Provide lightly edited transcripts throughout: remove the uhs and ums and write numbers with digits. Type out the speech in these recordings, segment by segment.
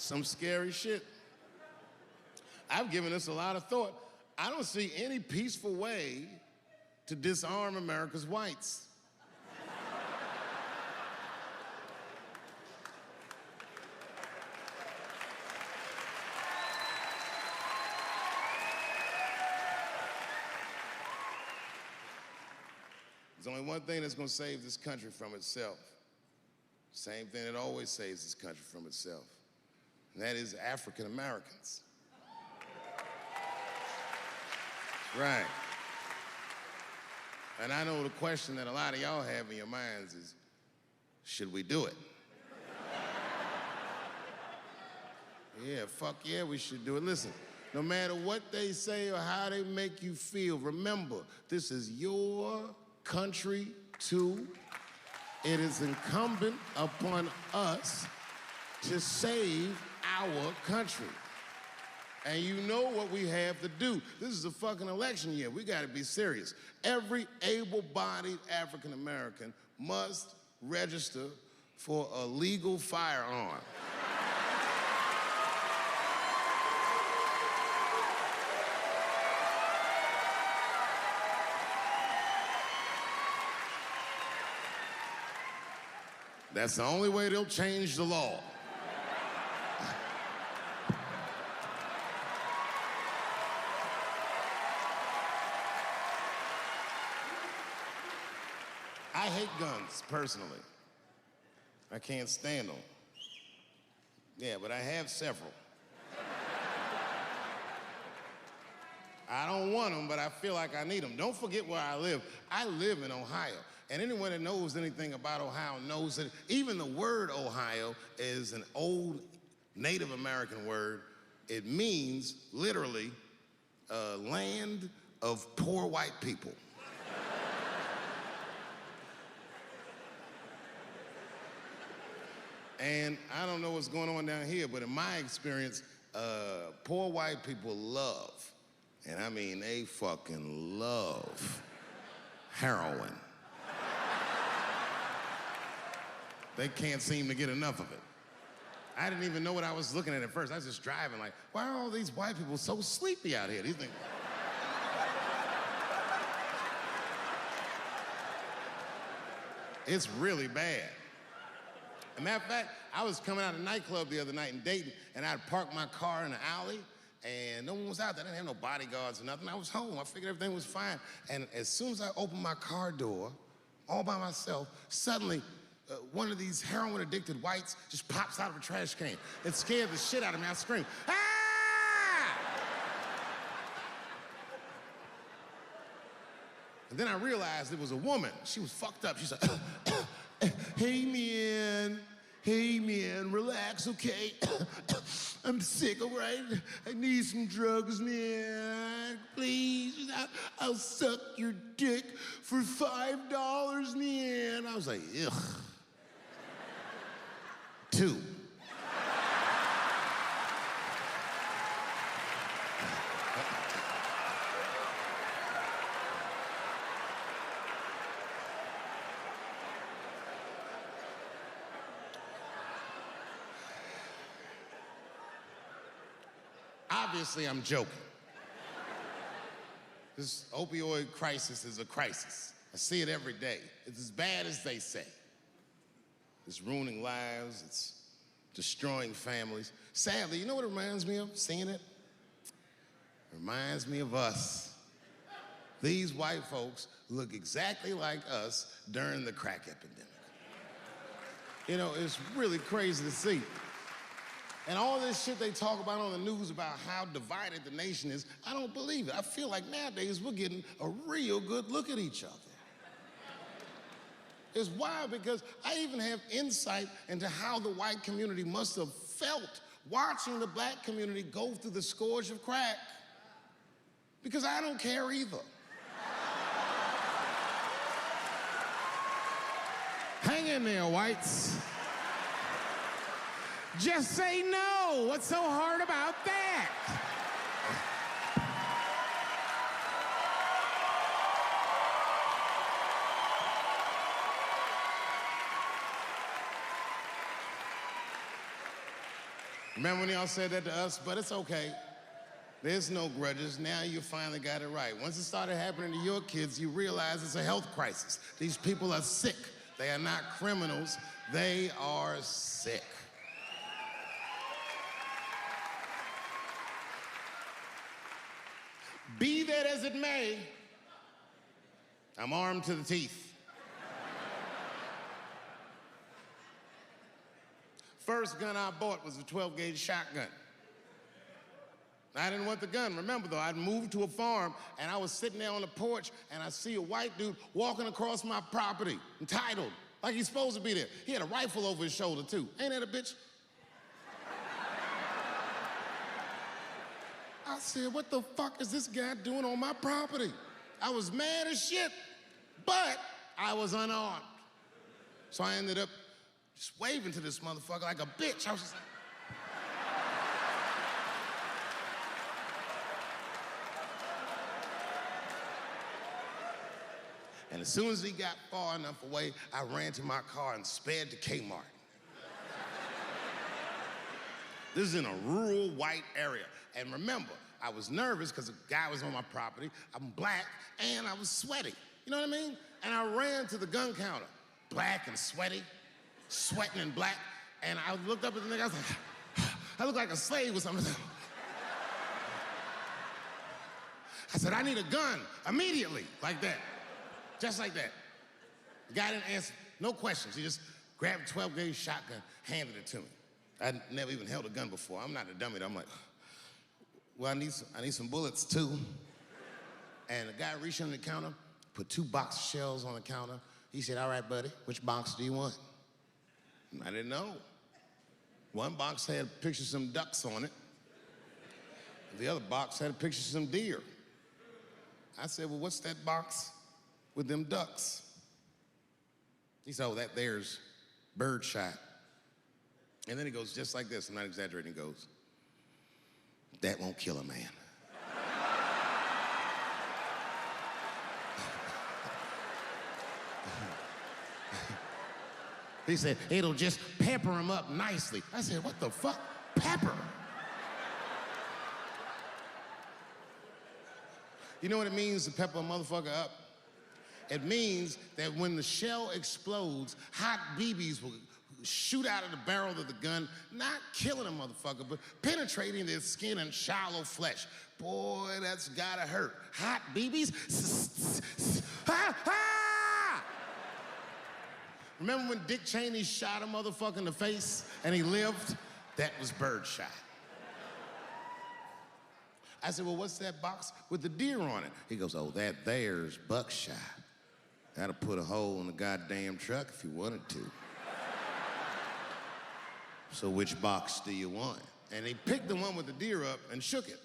Some scary shit. I've given this a lot of thought. I don't see any peaceful way to disarm America's whites. There's only one thing that's gonna save this country from itself. Same thing that always saves this country from itself, and that is African Americans. Right. And I know the question that a lot of y'all have in your minds is, should we do it? Yeah, fuck yeah, we should do it. Listen, no matter what they say or how they make you feel, remember, this is your country too. It is incumbent upon us to save our country. And you know what we have to do. This is a fucking election year. We gotta be serious. Every able-bodied African American must register for a legal firearm. That's the only way they'll change the law. I hate guns, personally. I can't stand them. Yeah, but I have several. I don't want them, but I feel like I need them. Don't forget where I live. I live in Ohio. And anyone that knows anything about Ohio knows that even the word Ohio is an old Native American word. It means, literally, land of poor white people. And I don't know what's going on down here, but in my experience, poor white people love, and I mean they fucking love, heroin. They can't seem to get enough of it. I didn't even know what I was looking at first. I was just driving like, why are all these white people so sleepy out here? Do you think? It's really bad. As a matter of fact, I was coming out of a nightclub the other night in Dayton, and I'd parked my car in the alley, and no one was out there. I didn't have no bodyguards or nothing. I was home. I figured everything was fine. And as soon as I opened my car door, all by myself, suddenly, one of these heroin-addicted whites just pops out of a trash can. It scared the shit out of me. I screamed, ah! And then I realized it was a woman. She was fucked up. She said, hey man, relax, okay? I'm sick, all right? I need some drugs, man. Please, I'll suck your dick for $5, man. I was like, ugh. 2. Obviously, I'm joking. This opioid crisis is a crisis. I see it every day. It's as bad as they say. It's ruining lives, it's destroying families. Sadly, you know what it reminds me of, seeing it? It reminds me of us. These white folks look exactly like us during the crack epidemic. You know, it's really crazy to see. And all this shit they talk about on the news about how divided the nation is, I don't believe it. I feel like nowadays we're getting a real good look at each other. It's wild because I even have insight into how the white community must have felt watching the black community go through the scourge of crack. Because I don't care either. Hang in there, whites. Just say no. What's so hard about that? Remember when y'all said that to us? But it's okay. There's no grudges. Now you finally got it right. Once it started happening to your kids, you realize it's a health crisis. These people are sick. They are not criminals. They are sick. Be that as it may, I'm armed to the teeth. First gun I bought was a 12-gauge shotgun. I didn't want the gun. Remember, though, I'd moved to a farm, and I was sitting there on the porch, and I see a white dude walking across my property, entitled, like he's supposed to be there. He had a rifle over his shoulder, too. Ain't that a bitch? I said, what the fuck is this guy doing on my property? I was mad as shit, but I was unarmed. So I ended up just waving to this motherfucker like a bitch. I was just like, and as soon as he got far enough away, I ran to my car and sped to Kmart. This is in a rural white area. And remember, I was nervous because the guy was on my property, I'm black, and I was sweaty. You know what I mean? And I ran to the gun counter, black and sweaty, sweating and black, and I looked up at the nigga, I was like, I look like a slave or something. I said, I need a gun immediately, like that. Just like that. The guy didn't answer, no questions. He just grabbed a 12-gauge shotgun, handed it to me. I'd never even held a gun before. I'm not a dummy. I'm like, well, I need some bullets too. And the guy reached under the counter, put 2 box shells on the counter. He said, all right, buddy, which box do you want? And I didn't know. One box had a picture of some ducks on it. The other box had a picture of some deer. I said, well, what's that box with them ducks? He said, oh, that there's birdshot. And then he goes just like this, I'm not exaggerating, he goes, that won't kill a man. He said, it'll just pepper him up nicely. I said, what the fuck? Pepper? You know what it means to pepper a motherfucker up? It means that when the shell explodes, hot BBs will shoot out of the barrel of the gun, not killing a motherfucker, but penetrating their skin and shallow flesh. Boy, that's gotta hurt. Hot BBs? Ha, ha! Remember when Dick Cheney shot a motherfucker in the face and he lived? That was birdshot. I said, well, what's that box with the deer on it? He goes, oh, that there's buckshot. That'll put a hole in the goddamn truck if you wanted to. So which box do you want? And he picked the one with the deer up and shook it.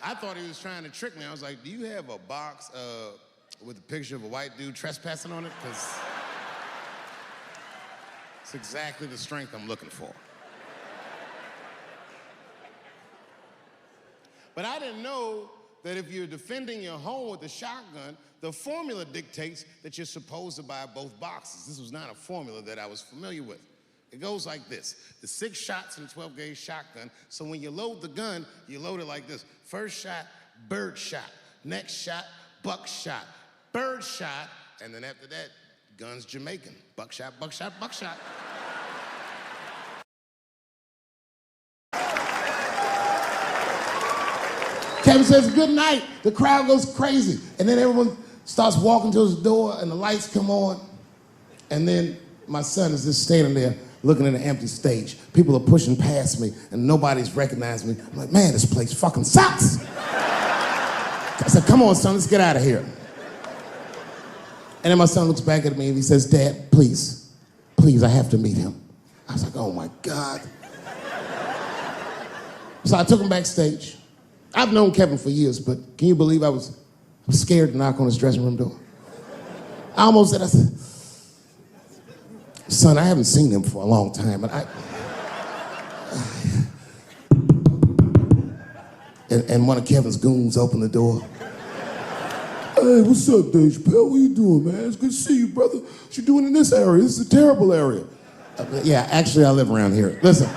I thought he was trying to trick me. I was like, do you have a box with a picture of a white dude trespassing on it? Because it's exactly the strength I'm looking for. But I didn't know that if you're defending your home with a shotgun, the formula dictates that you're supposed to buy both boxes. This was not a formula that I was familiar with. It goes like this. The 6 shots in a 12-gauge shotgun, so when you load the gun, you load it like this. First shot, bird shot. Next shot, buckshot. Bird shot, and then after that, gun's Jamaican. Buckshot, buckshot, buckshot. Kevin says, good night. The crowd goes crazy. And then everyone starts walking to his door and the lights come on. And then my son is just standing there looking at an empty stage. People are pushing past me and nobody's recognizing me. I'm like, man, this place fucking sucks. I said, come on, son, let's get out of here. And then my son looks back at me and he says, Dad, please, I have to meet him. I was like, oh my God. So I took him backstage. I've known Kevin for years, but can you believe I was scared to knock on his dressing room door? I almost said, I said, son, I haven't seen him for a long time, but and one of Kevin's goons opened the door. Hey, what's up, Dave Chappelle? What you doing, man? It's good to see you, brother. What you doing in this area? This is a terrible area. Yeah, actually, I live around here. Listen.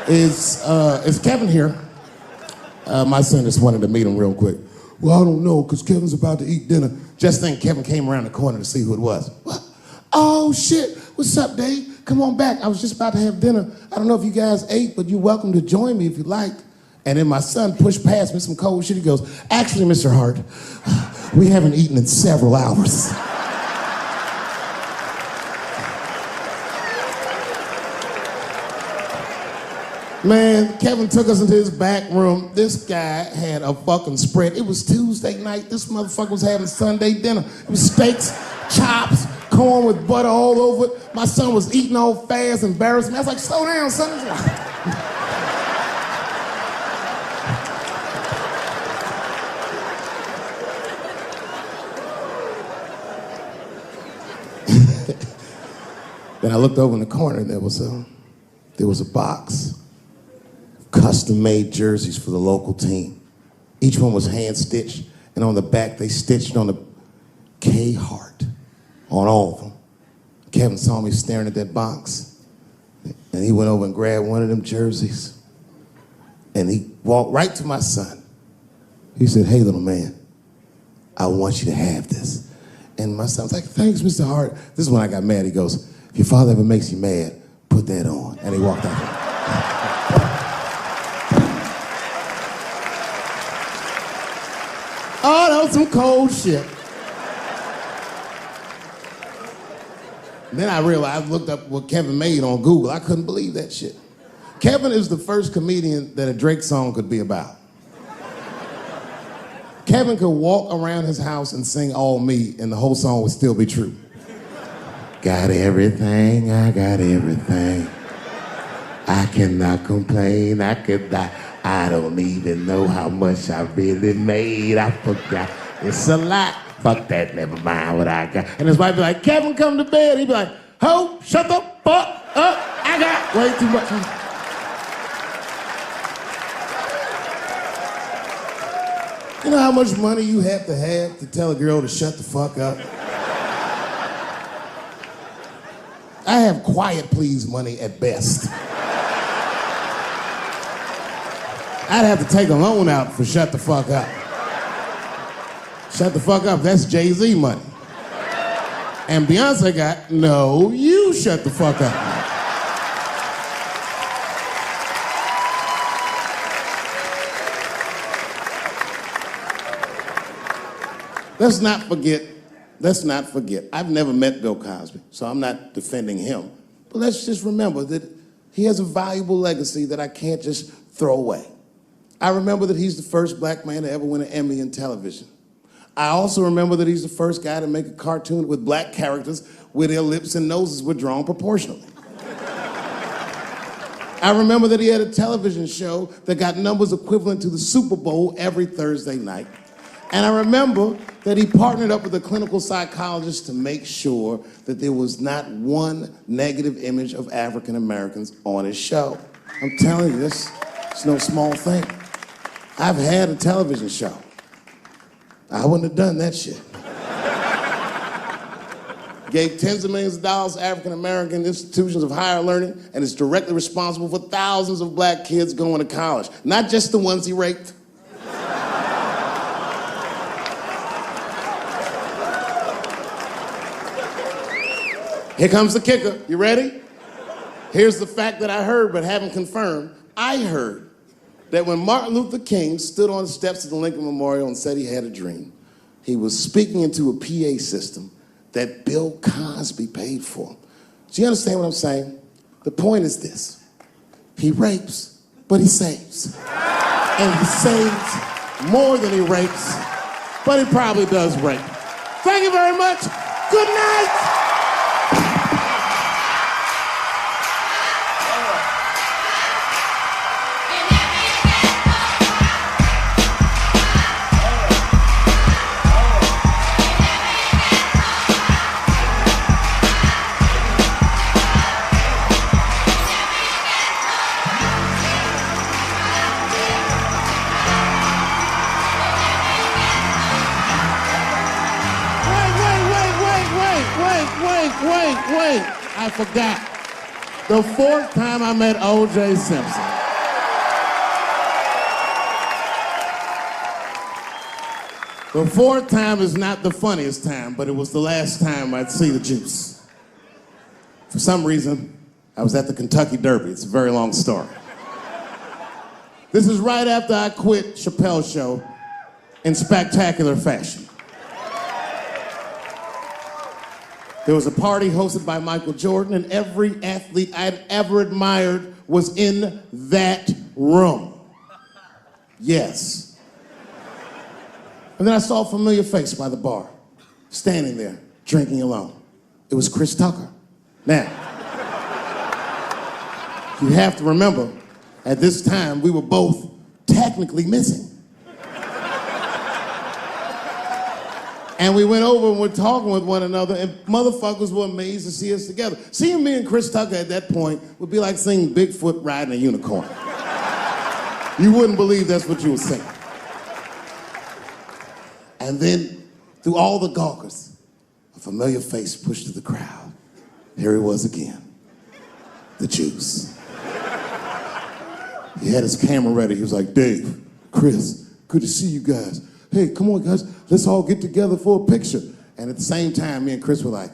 Is Kevin here? My son just wanted to meet him real quick. Well, I don't know, because Kevin's about to eat dinner. Just think Kevin came around the corner to see who it was. What? Oh, shit. What's up, Dave? Come on back. I was just about to have dinner. I don't know if you guys ate, but you're welcome to join me if you like. And then my son pushed past me some cold shit. He goes, actually, Mr. Hart, we haven't eaten in several hours. Man, Kevin took us into his back room. This guy had a fucking spread. It was Tuesday night. This motherfucker was having Sunday dinner. It was steaks, chops, corn with butter all over it. My son was eating all fast, embarrassed me. I was like, slow down, son. Then I looked over in the corner and there was a box. Custom-made jerseys for the local team. Each one was hand-stitched, and on the back they stitched on the K Hart on all of them. Kevin saw me staring at that box, and he went over and grabbed one of them jerseys, and he walked right to my son. He said, hey, little man, I want you to have this. And my son was like, thanks, Mr. Hart. This is when I got mad. He goes, if your father ever makes you mad, put that on. And he walked out. Oh, that was some cold shit. Then I realized, I looked up what Kevin made on Google. I couldn't believe that shit. Kevin is the first comedian that a Drake song could be about. Kevin could walk around his house and sing All Me, and the whole song would still be true. Got everything, I got everything. I cannot complain, I could die. I don't even know how much I really made. I forgot. It's a lot. Fuck that, never mind what I got. And his wife be like, Kevin, come to bed. He'd be like, ho, shut the fuck up. I got way too much. You know how much money you have to tell a girl to shut the fuck up? I have quiet please money at best. I'd have to take a loan out for shut the fuck up. Shut the fuck up, that's Jay-Z money. And Beyonce got, no, you shut the fuck up. Let's not forget, I've never met Bill Cosby, so I'm not defending him. But let's just remember that he has a valuable legacy that I can't just throw away. I remember that he's the first black man to ever win an Emmy in television. I also remember that he's the first guy to make a cartoon with black characters where their lips and noses were drawn proportionally. I remember that he had a television show that got numbers equivalent to the Super Bowl every Thursday night. And I remember that he partnered up with a clinical psychologist to make sure that there was not one negative image of African Americans on his show. I'm telling you, it's no small thing. I've had a television show. I wouldn't have done that shit. Gave tens of millions of dollars to African American institutions of higher learning, and is directly responsible for thousands of black kids going to college, not just the ones he raped. Here comes the kicker. You ready? Here's the fact that I heard but haven't confirmed. I heard that when Martin Luther King stood on the steps of the Lincoln Memorial and said he had a dream, he was speaking into a PA system that Bill Cosby paid for. Do you understand what I'm saying? The point is this. He rapes, but he saves. And he saves more than he rapes, but he probably does rape. Thank you very much. Good night. Wait, I forgot. The fourth time I met O.J. Simpson. The fourth time is not the funniest time, but it was the last time I'd see the juice. For some reason, I was at the Kentucky Derby. It's a very long story. This is right after I quit Chappelle's show in spectacular fashion. There was a party hosted by Michael Jordan, and every athlete I'd ever admired was in that room. Yes. And then I saw a familiar face by the bar, standing there, drinking alone. It was Chris Tucker. Now, you have to remember, at this time, we were both technically missing. And we went over and were talking with one another, and motherfuckers were amazed to see us together. Seeing me and Chris Tucker at that point would be like seeing Bigfoot riding a unicorn. You wouldn't believe that's what you were saying. And then, through all the gawkers, a familiar face pushed through the crowd. Here he was again, the Juice. He had his camera ready. He was like, Dave, Chris, good to see you guys. Hey, come on, guys, let's all get together for a picture. And at the same time, me and Chris were like,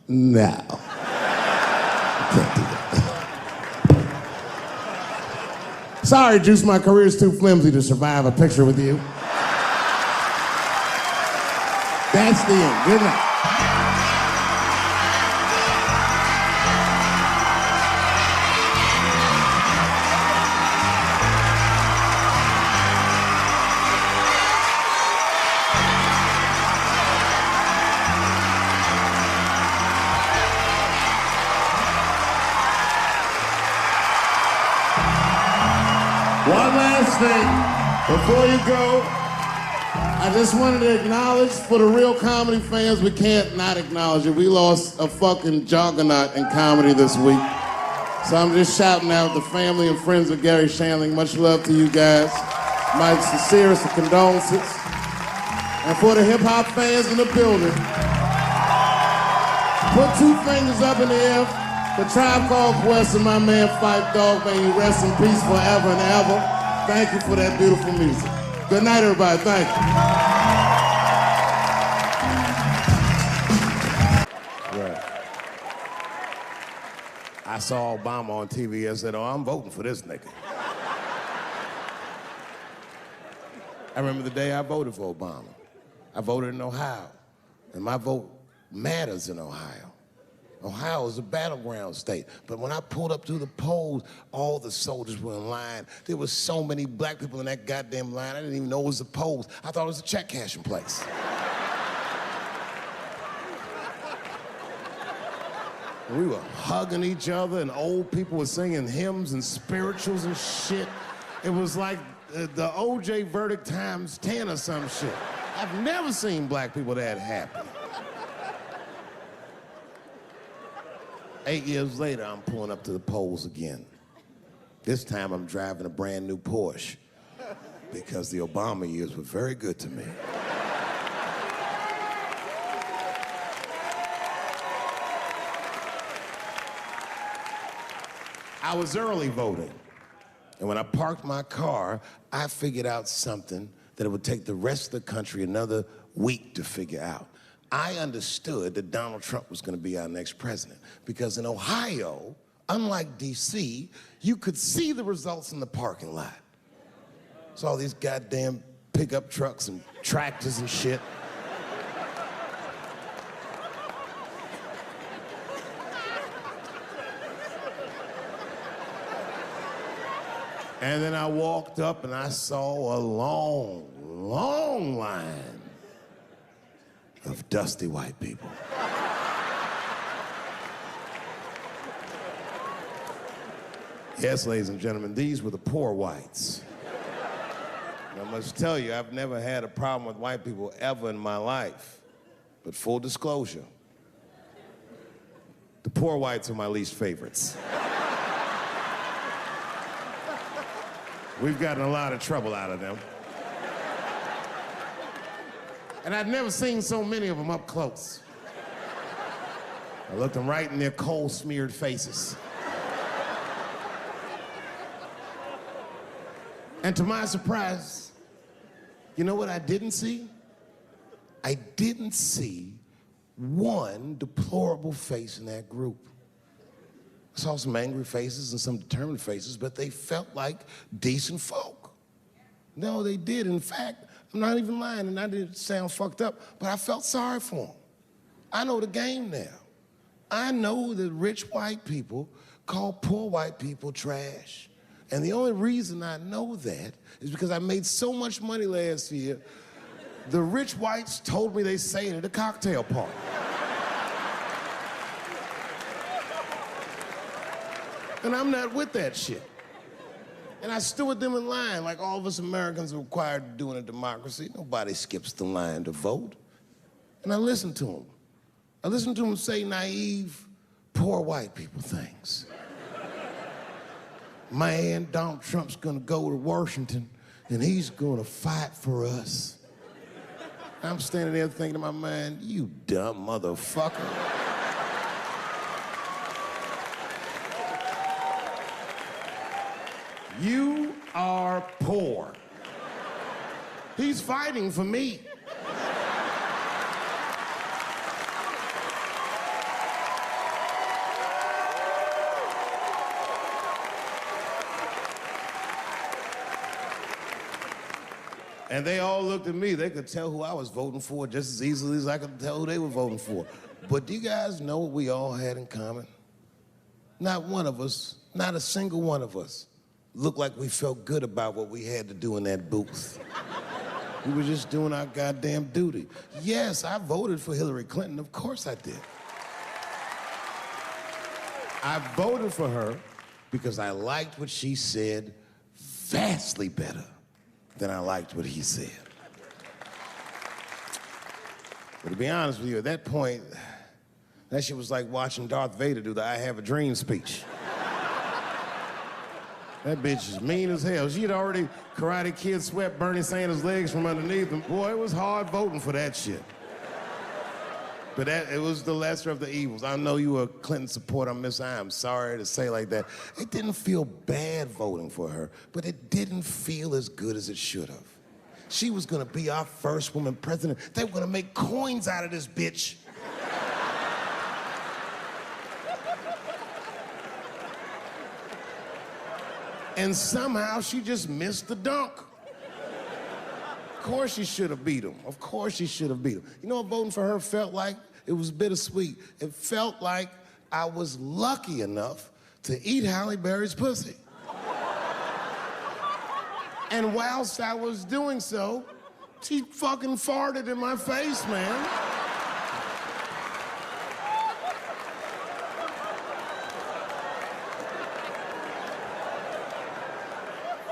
no. I can't do that. Sorry, Juice, my career's too flimsy to survive a picture with you. That's the end. Good night. One last thing before you go. I just wanted to acknowledge, for the real comedy fans, we can't not acknowledge it. We lost a fucking juggernaut in comedy this week. So I'm just shouting out the family and friends of Gary Shandling. Much love to you guys. My sincerest condolences. And for the hip-hop fans in the building, put two fingers up in the air. The Tribe Called Quest and my man Phife Dawg, may you rest in peace forever and ever. Thank you for that beautiful music. Good night, everybody. Thank you. Right. I saw Obama on TV and said, oh, I'm voting for this nigga. I remember the day I voted for Obama. I voted in Ohio, and my vote matters in Ohio. Ohio is a battleground state, but when I pulled up to the polls, all the soldiers were in line. There were so many black people in that goddamn line, I didn't even know it was the polls. I thought it was a check cashing place. We were hugging each other, and old people were singing hymns and spirituals and shit. It was like the O.J. verdict times 10 or some shit. I've never seen black people that happy. 8 years later, I'm pulling up to the polls again. This time, I'm driving a brand new Porsche because the Obama years were very good to me. I was early voting, and when I parked my car, I figured out something that it would take the rest of the country another week to figure out. I understood that Donald Trump was going to be our next president because in Ohio, unlike D.C., you could see the results in the parking lot. It's all these goddamn pickup trucks and tractors and shit. And then I walked up and I saw a long, long line of dusty white people. Yes, ladies and gentlemen, these were the poor whites. And I must tell you, I've never had a problem with white people ever in my life. But full disclosure, the poor whites are my least favorites. We've gotten a lot of trouble out of them. And I'd never seen so many of them up close. I looked them right in their coal-smeared faces. And to my surprise, you know what I didn't see? I didn't see one deplorable face in that group. I saw some angry faces and some determined faces, but they felt like decent folk. No, they did. In fact, I'm not even lying, and I didn't sound fucked up, but I felt sorry for them. I know the game now. I know that rich white people call poor white people trash. And the only reason I know that is because I made so much money last year, the rich whites told me they say it at a cocktail party. And I'm not with that shit. And I stood with them in line like all of us Americans are required to do in a democracy. Nobody skips the line to vote. And I listened to them. I listened to them say naive, poor white people things. Man, Donald Trump's gonna go to Washington and he's gonna fight for us. I'm standing there thinking in my mind, you dumb motherfucker. You are poor. He's fighting for me. And they all looked at me. They could tell who I was voting for just as easily as I could tell who they were voting for. But do you guys know what we all had in common? Not one of us, not a single one of us, looked like we felt good about what we had to do in that booth. We were just doing our goddamn duty. Yes, I voted for Hillary Clinton. Of course I did. I voted for her because I liked what she said vastly better than I liked what he said. But to be honest with you, at that point, that shit was like watching Darth Vader do the I Have a Dream speech. That bitch is mean as hell. She had already Karate Kid swept Bernie Sanders' legs from underneath him. Boy, it was hard voting for that shit. But it was the lesser of the evils. I know you were a Clinton supporter, Miss. I am sorry to say like that. It didn't feel bad voting for her, but it didn't feel as good as it should have. She was gonna be our first woman president. They were gonna make coins out of this bitch. And somehow she just missed the dunk. Of course she should have beat him. Of course she should have beat him. You know what voting for her felt like? It was bittersweet. It felt like I was lucky enough to eat Halle Berry's pussy. And whilst I was doing so, she fucking farted in my face, man.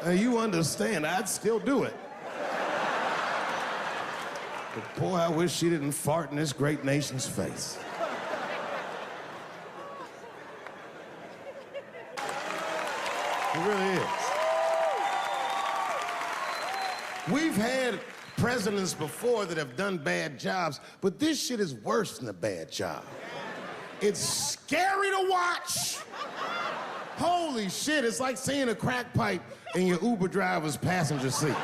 Now you understand, I'd still do it. But boy, I wish she didn't fart in this great nation's face. It really is. We've had presidents before that have done bad jobs, but this shit is worse than a bad job. It's scary to watch. Holy shit, it's like seeing a crack pipe in your Uber driver's passenger seat.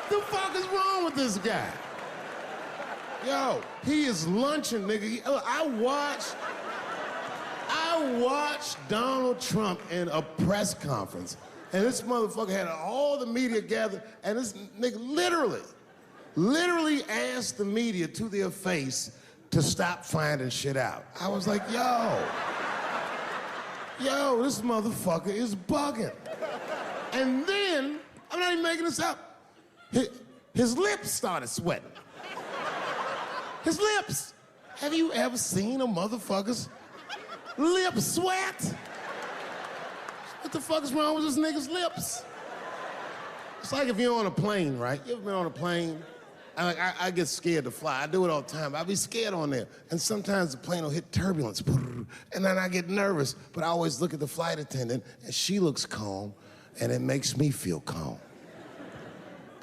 The fuck is wrong with this guy? Yo, he is lunching, nigga. I watched Donald Trump in a press conference, and this motherfucker had all the media gathered, and this nigga literally asked the media to their face to stop finding shit out. I was like, yo, this motherfucker is bugging. And then, I'm not even making this up, his lips started sweating. His lips. Have you ever seen a motherfucker's lip sweat? What the fuck is wrong with this nigga's lips? It's like if you're on a plane, right? You ever been on a plane? I get scared to fly. I do it all the time. I be scared on there. And sometimes the plane will hit turbulence. And then I get nervous. But I always look at the flight attendant, and she looks calm, and it makes me feel calm.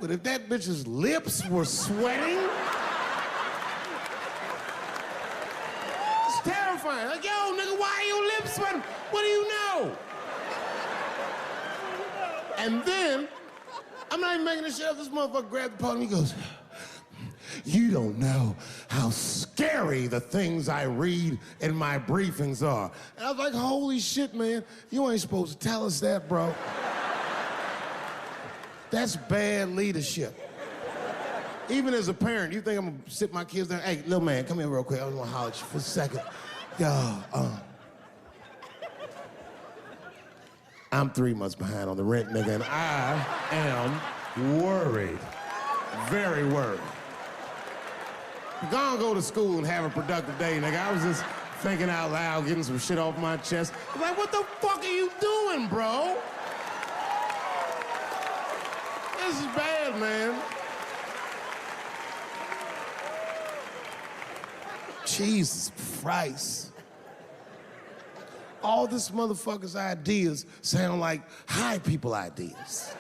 But if that bitch's lips were sweating, terrifying. Like, yo, nigga, why are your lips sweating? What do you know? And then, I'm not even making this shit up. This motherfucker grabbed the podium. He goes, you don't know how scary the things I read in my briefings are. And I was like, holy shit, man. You ain't supposed to tell us that, bro. That's bad leadership. Even as a parent, you think I'm gonna sit my kids down? Hey, little man, come here real quick. I was gonna holler at you for a second. Yo, I'm 3 months behind on the rent, nigga, and I am worried. Very worried. Go to school and have a productive day, nigga. I was just thinking out loud, getting some shit off my chest. I'm like, what the fuck are you doing, bro? This is bad, man. Jesus Christ. All this motherfucker's ideas sound like high people ideas.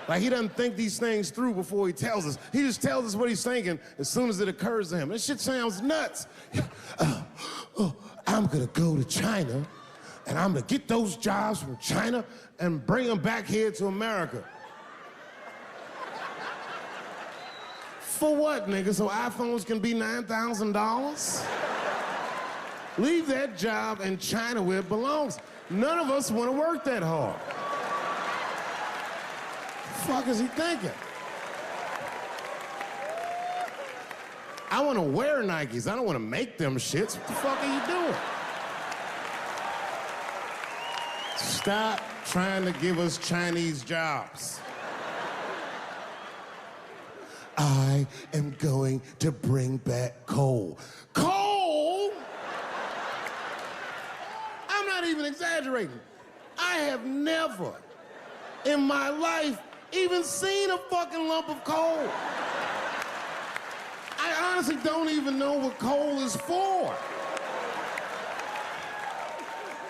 Like he doesn't think these things through before he tells us. He just tells us what he's thinking as soon as it occurs to him. This shit sounds nuts. I'm gonna go to China and I'm gonna get those jobs from China and bring them back here to America. For what, nigga? So iPhones can be $9,000? Leave that job in China where it belongs. None of us want to work that hard. The fuck is he thinking? I want to wear Nikes. I don't want to make them shits. What the fuck are you doing? Stop trying to give us Chinese jobs. I am going to bring back coal. Coal? I'm not even exaggerating. I have never in my life even seen a fucking lump of coal. I honestly don't even know what coal is for.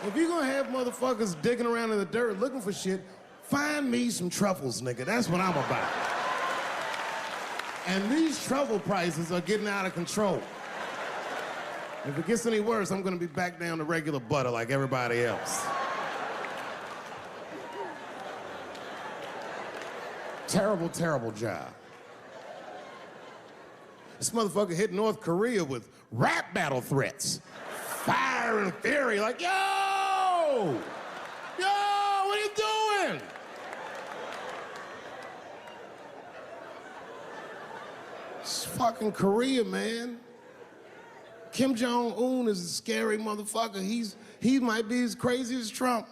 If you're gonna have motherfuckers digging around in the dirt looking for shit, find me some truffles, nigga. That's what I'm about. And these truffle prices are getting out of control. If it gets any worse, I'm gonna be back down to regular butter like everybody else. Terrible, terrible job. This motherfucker hit North Korea with rap battle threats. Fire and fury, like, yo! Yo, what are you doing? It's fucking Korea, man. Kim Jong-un is a scary motherfucker. He might be as crazy as Trump.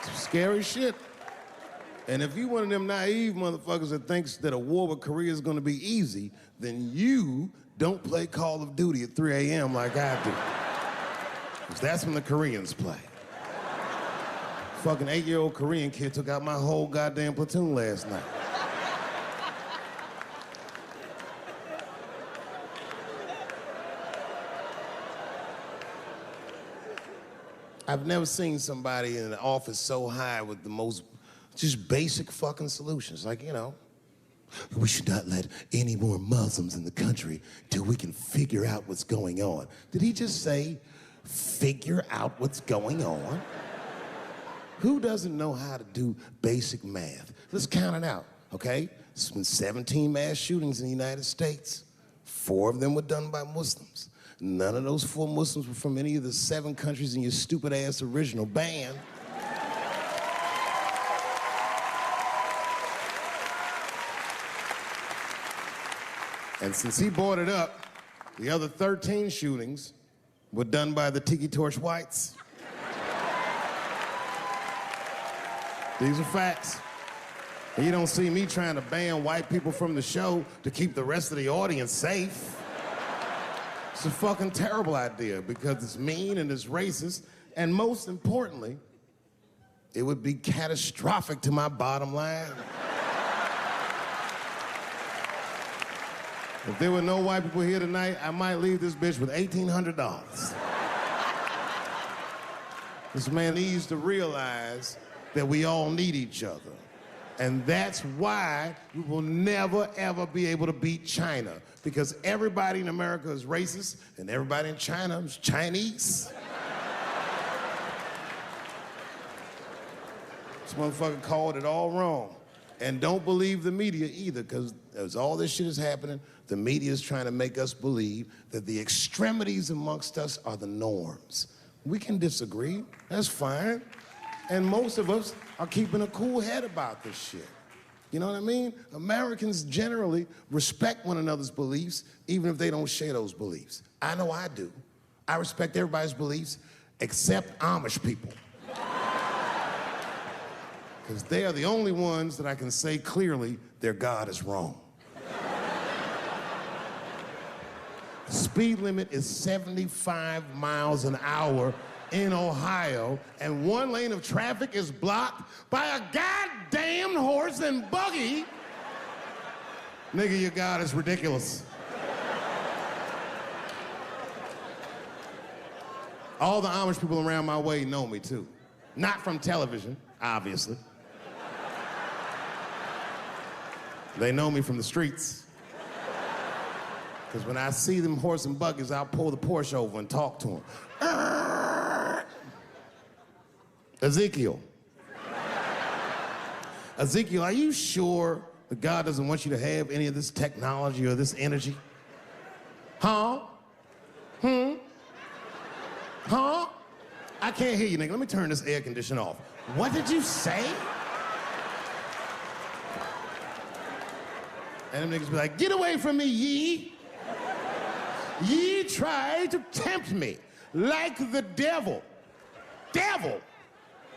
Some scary shit. And if you one of them naive motherfuckers that thinks that a war with Korea is gonna be easy, then you don't play Call of Duty at 3 a.m. like I do. Because that's when the Koreans play. Fucking 8-year-old Korean kid took out my whole goddamn platoon last night. I've never seen somebody in an office so high with the most just basic fucking solutions. Like, you know, we should not let any more Muslims in the country till we can figure out what's going on. Did he just say, figure out what's going on? Who doesn't know how to do basic math? Let's count it out, okay? There's been 17 mass shootings in the United States. 4 of them were done by Muslims. None of those 4 Muslims were from any of the 7 countries in your stupid ass original band. And since he brought it up, the other 13 shootings were done by the Tiki Torch Whites. These are facts. And you don't see me trying to ban white people from the show to keep the rest of the audience safe. It's a fucking terrible idea because it's mean and it's racist, and most importantly, it would be catastrophic to my bottom line. If there were no white people here tonight, I might leave this bitch with $1,800. This man needs to realize that we all need each other. And that's why we will never, ever be able to beat China, because everybody in America is racist and everybody in China is Chinese. This motherfucker called it all wrong. And don't believe the media either, because as all this shit is happening, the media is trying to make us believe that the extremities amongst us are the norms. We can disagree, that's fine. And most of us are keeping a cool head about this shit. You know what I mean? Americans generally respect one another's beliefs, even if they don't share those beliefs. I know I do. I respect everybody's beliefs except Amish people. Because they are the only ones that I can say clearly their God is wrong. The speed limit is 75 miles an hour in Ohio, and one lane of traffic is blocked by a goddamn horse and buggy. Nigga, your God is ridiculous. All the Amish people around my way know me too. Not from television, obviously. They know me from the streets. Because when I see them horse and buggies, I'll pull the Porsche over and talk to them. Ezekiel, are you sure that God doesn't want you to have any of this technology or this energy? Huh? Huh? I can't hear you, nigga. Let me turn this air conditioner off. What did you say? And them niggas be like, get away from me, ye. Ye tried to tempt me like the devil. Devil?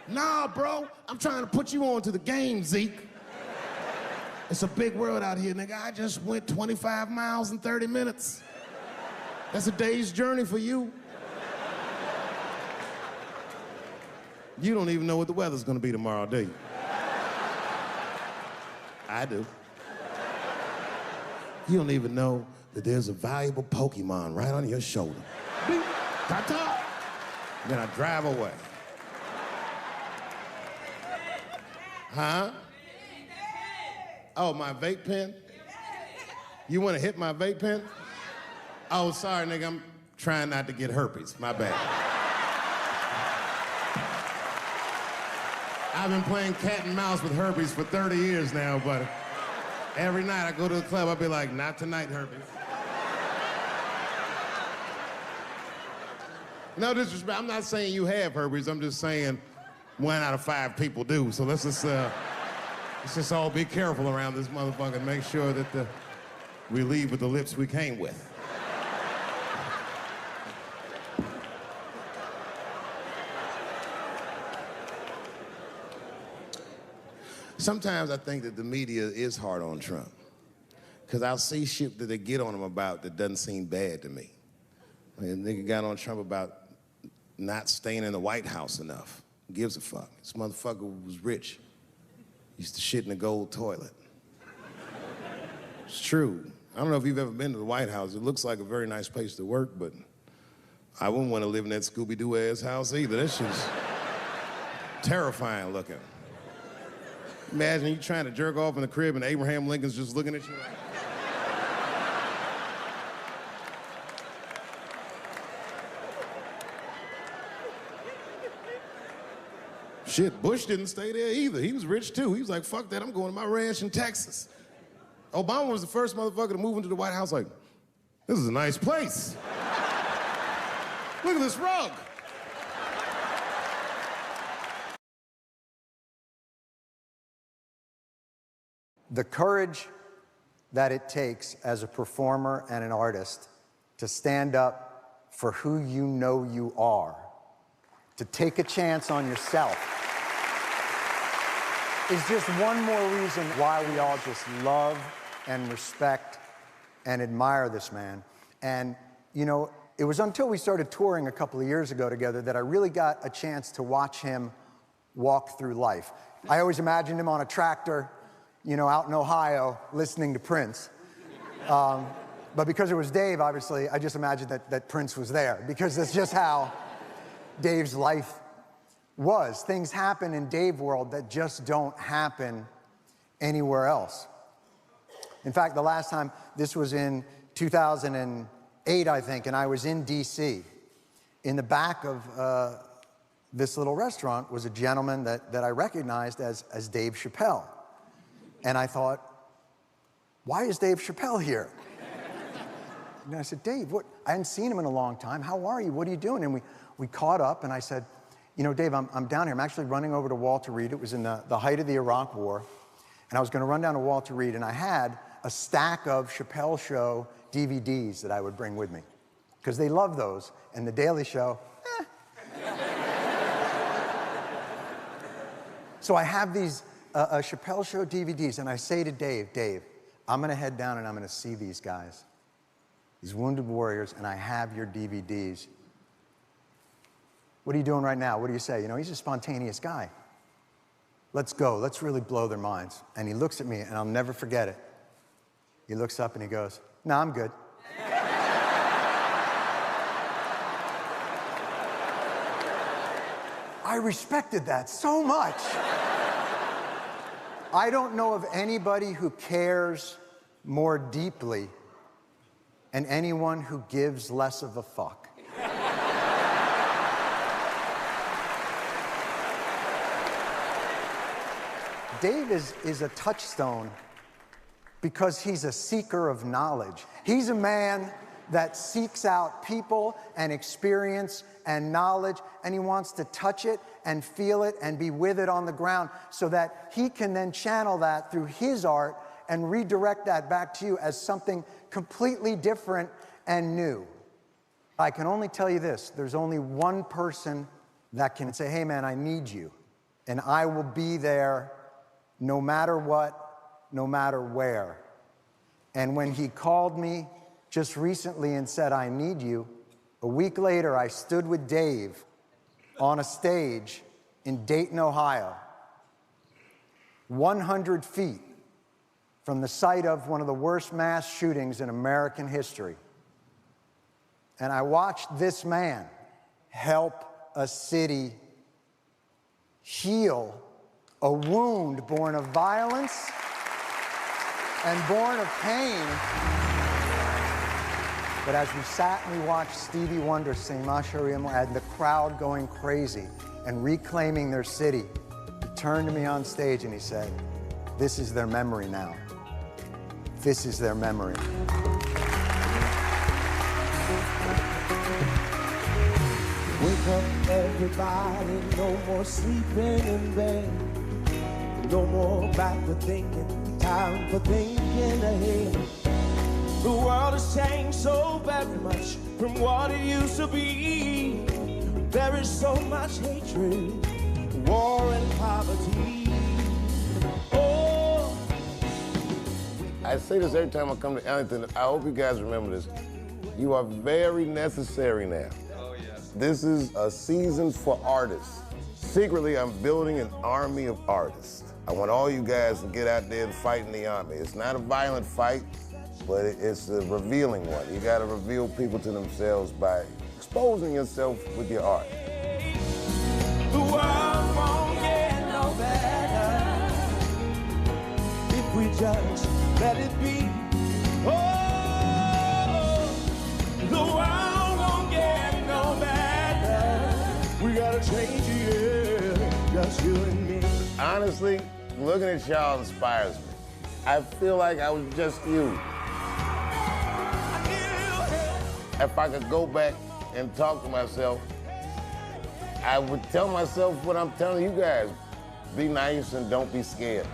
Nah, bro, I'm trying to put you on to the game, Zeke. It's a big world out here, nigga. I just went 25 miles in 30 minutes. That's a day's journey for you. You don't even know what the weather's gonna be tomorrow, do you? I do. You don't even know that there's a valuable Pokemon right on your shoulder. Beep, ta-ta. Then I drive away. Huh? Oh, my vape pen? You want to hit my vape pen? Oh, sorry, nigga. I'm trying not to get herpes. My bad. I've been playing cat and mouse with herpes for 30 years now, but every night I go to the club, I'll be like, not tonight, herpes. No disrespect. I'm not saying you have herpes. I'm just saying 1 out of 5 people do. So let's just all be careful around this motherfucker and make sure that we leave with the lips we came with. Sometimes I think that the media is hard on Trump, because I'll see shit that they get on him about that doesn't seem bad to me. I mean, nigga got on Trump about not staying in the White House enough. Who gives a fuck? This motherfucker was rich. Used to shit in a gold toilet. It's true. I don't know if you've ever been to the White House. It looks like a very nice place to work, but I wouldn't want to live in that Scooby-Doo ass house either. That shit's terrifying looking. Imagine you trying to jerk off in the crib and Abraham Lincoln's just looking at you like... Shit, Bush didn't stay there either. He was rich too. He was like, fuck that, I'm going to my ranch in Texas. Obama was the first motherfucker to move into the White House like, this is a nice place. Look at this rug. The courage that it takes as a performer and an artist to stand up for who you know you are, to take a chance on yourself, is just one more reason why we all just love and respect and admire this man. And, you know, it was until we started touring a couple of years ago together that I really got a chance to watch him walk through life. I always imagined him on a tractor, you know, out in Ohio, listening to Prince. But because it was Dave, obviously, I just imagined that Prince was there, because that's just how Dave's life was. Things happen in Dave world that just don't happen anywhere else. In fact, the last time, this was in 2008, I think, and I was in D.C. In the back of this little restaurant was a gentleman that I recognized as Dave Chappelle. And I thought, why is Dave Chappelle here? And I said, Dave, what? I hadn't seen him in a long time. How are you? What are you doing? And we caught up, and I said, you know, Dave, I'm down here. I'm actually running over to Walter Reed. It was in the height of the Iraq War. And I was going to run down to Walter Reed, and I had a stack of Chappelle Show DVDs that I would bring with me, because they love those. And The Daily Show, So I have these Chappelle Show DVDs, and I say to Dave, I'm going to head down and I'm going to see these guys, these wounded warriors, and I have your DVDs. What are you doing right now? What do you say? You know, he's a spontaneous guy. Let's go. Let's really blow their minds. And he looks at me, and I'll never forget it. He looks up and he goes, no, I'm good. I respected that so much. I don't know of anybody who cares more deeply and anyone who gives less of a fuck. Dave is a touchstone because he's a seeker of knowledge. He's a man that seeks out people and experience and knowledge, and he wants to touch it and feel it and be with it on the ground so that he can then channel that through his art and redirect that back to you as something completely different and new. I can only tell you this, there's only one person that can say, hey man, I need you, and I will be there no matter what, no matter where. And when he called me just recently and said, I need you, a week later, I stood with Dave on a stage in Dayton, Ohio, 100 feet from the site of one of the worst mass shootings in American history. And I watched this man help a city heal a wound born of violence and born of pain. But as we sat and we watched Stevie Wonder sing Masharim and the crowd going crazy and reclaiming their city, he turned to me on stage and he said, this is their memory now. This is their memory. Wake up, everybody, no more sleeping in bed. No more backward thinking, time for thinking ahead. The world has changed so very much from what it used to be. There is so much hatred, war and poverty. Oh. I say this every time I come to Ellington. I hope you guys remember this. You are very necessary now. Oh, yes. This is a season for artists. Secretly, I'm building an army of artists. I want all you guys to get out there and fight in the army. It's not a violent fight, but it's a revealing one. You gotta reveal people to themselves by exposing yourself with your art. The world won't get no better if we just let it be. Oh, the world won't get no better. We gotta change it, just you and me. Honestly, looking at y'all inspires me. I feel like I was just you. If I could go back and talk to myself, I would tell myself what I'm telling you guys. Be nice and don't be scared.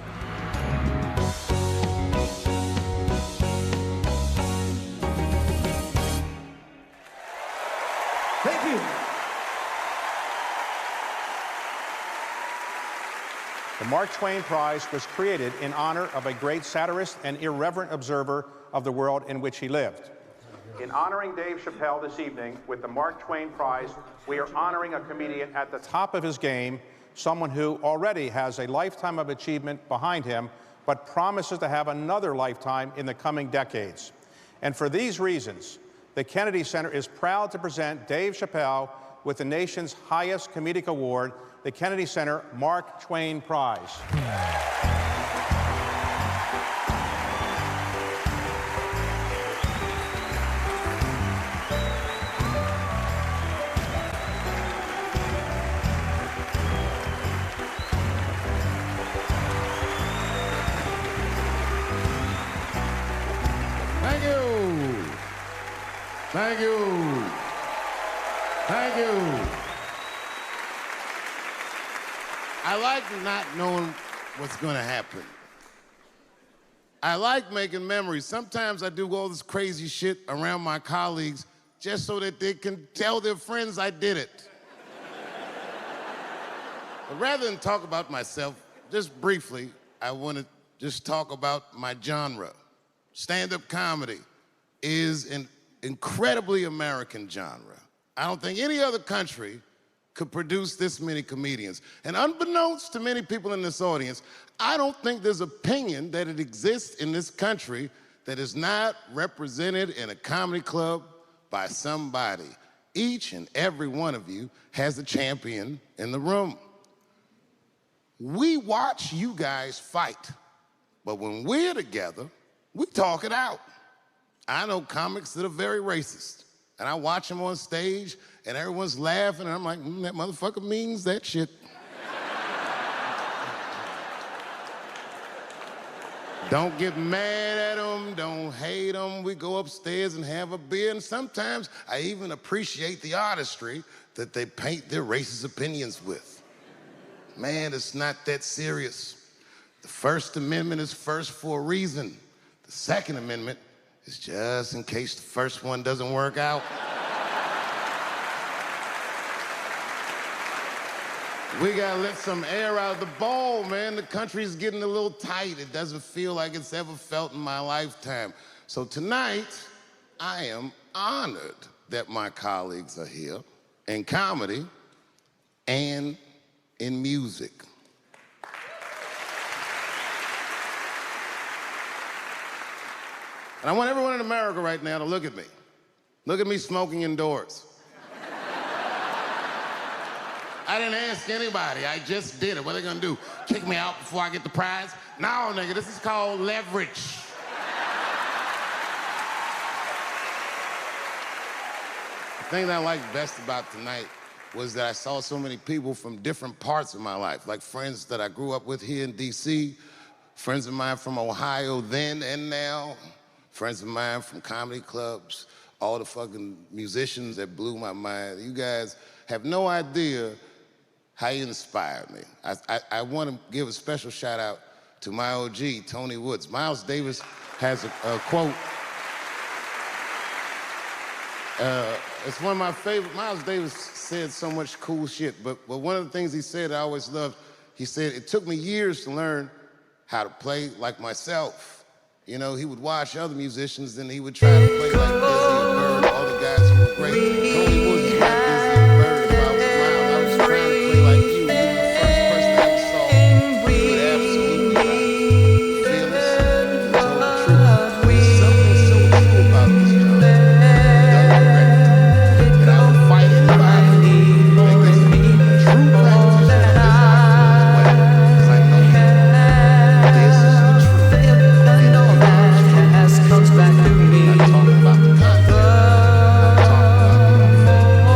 Thank you. The Mark Twain Prize was created in honor of a great satirist and irreverent observer of the world in which he lived. In honoring Dave Chappelle this evening with the Mark Twain Prize, we are honoring a comedian at the top of his game, someone who already has a lifetime of achievement behind him, but promises to have another lifetime in the coming decades. And for these reasons, the Kennedy Center is proud to present Dave Chappelle with the nation's highest comedic award, the Kennedy Center Mark Twain Prize. Thank you. Thank you. I like not knowing what's gonna happen. I like making memories. Sometimes I do all this crazy shit around my colleagues just so that they can tell their friends I did it. But rather than talk about myself, just briefly, I want to just talk about my genre. Stand-up comedy is an incredibly American genre. I don't think any other country could produce this many comedians. And unbeknownst to many people in this audience, I don't think there's opinion that it exists in this country that is not represented in a comedy club by somebody. Each and every one of you has a champion in the room. We watch you guys fight, but when we're together, we talk it out. I know comics that are very racist, and I watch them on stage, and everyone's laughing, and I'm like, that motherfucker means that shit. Don't get mad at them, don't hate them. We go upstairs and have a beer, and sometimes I even appreciate the artistry that they paint their racist opinions with. Man, it's not that serious. The First Amendment is first for a reason. The Second Amendment is just in case the first one doesn't work out. We gotta let some air out of the ball, man. The country's getting a little tight. It doesn't feel like it's ever felt in my lifetime. So tonight, I am honored that my colleagues are here in comedy and in music. And I want everyone in America right now to look at me. Look at me smoking indoors. I didn't ask anybody, I just did it. What are they gonna do? Kick me out before I get the prize? No, nigga, this is called leverage. The thing that I liked best about tonight was that I saw so many people from different parts of my life, like friends that I grew up with here in DC, friends of mine from Ohio then and now, friends of mine from comedy clubs, all the fucking musicians that blew my mind. You guys have no idea how you inspired me. I want to give a special shout out to my OG, Tony Woods. Miles Davis has a quote. It's one of my favorite. Miles Davis said so much cool shit, but one of the things he said I always loved, he said, it took me years to learn how to play like myself. You know, he would watch other musicians and he would try to play like Dizzy and Bird, all the guys who were great. Tony Woods is like Dizzy and Bird. If I was Miles, I was trying to play like you. You were the first person I ever saw who would absolutely not fearless and told the truth. There's something so true about this job. And I would fight anybody that gets true practice of this way. Because I know this is the truth. Comes back to me. I'm talking about the content. I'm talking about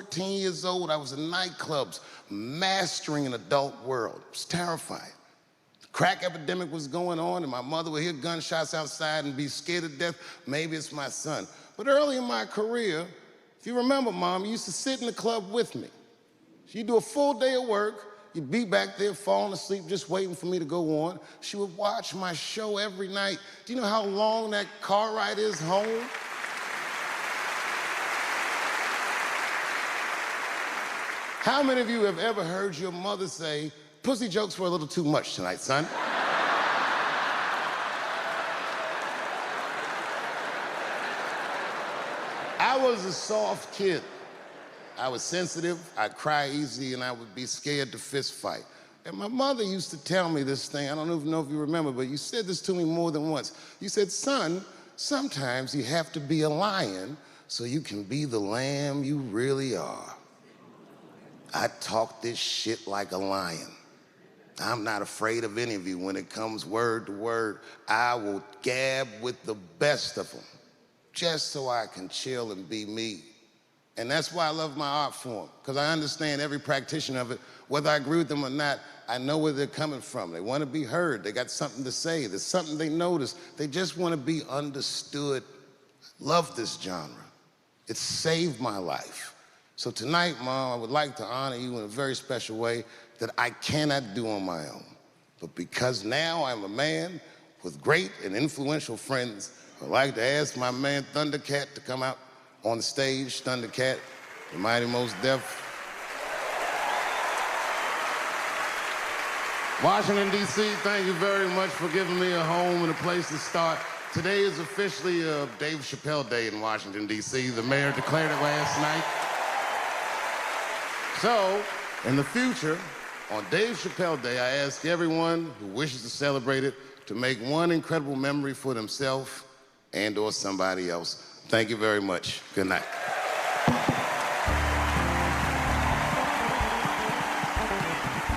14 years old, I was in nightclubs, mastering an adult world. It was terrifying. The crack epidemic was going on, and my mother would hear gunshots outside and be scared to death. Maybe it's my son. But early in my career, if you remember, Mom, you used to sit in the club with me. She'd do a full day of work. You'd be back there falling asleep, just waiting for me to go on. She would watch my show every night. Do you know how long that car ride is home? How many of you have ever heard your mother say, pussy jokes were a little too much tonight, son? I was a soft kid. I was sensitive, I'd cry easy, and I would be scared to fist fight. And my mother used to tell me this thing, I don't even know if you remember, but you said this to me more than once. You said, son, sometimes you have to be a lion so you can be the lamb you really are. I talk this shit like a lion. I'm not afraid of any of you when it comes word to word. I will gab with the best of them, just so I can chill and be me. And that's why I love my art form, because I understand every practitioner of it. Whether I agree with them or not, I know where they're coming from. They want to be heard. They got something to say. There's something they notice. They just want to be understood. Love this genre. It saved my life. So tonight, Mom, I would like to honor you in a very special way that I cannot do on my own. But because now I'm a man with great and influential friends, I'd like to ask my man Thundercat to come out on the stage. Thundercat, the Mighty Most Def. Washington, D.C., thank you very much for giving me a home and a place to start. Today is officially Dave Chappelle Day in Washington, D.C. The mayor declared it last night. So, in the future, on Dave Chappelle Day, I ask everyone who wishes to celebrate it to make one incredible memory for themselves and or somebody else. Thank you very much. Good night.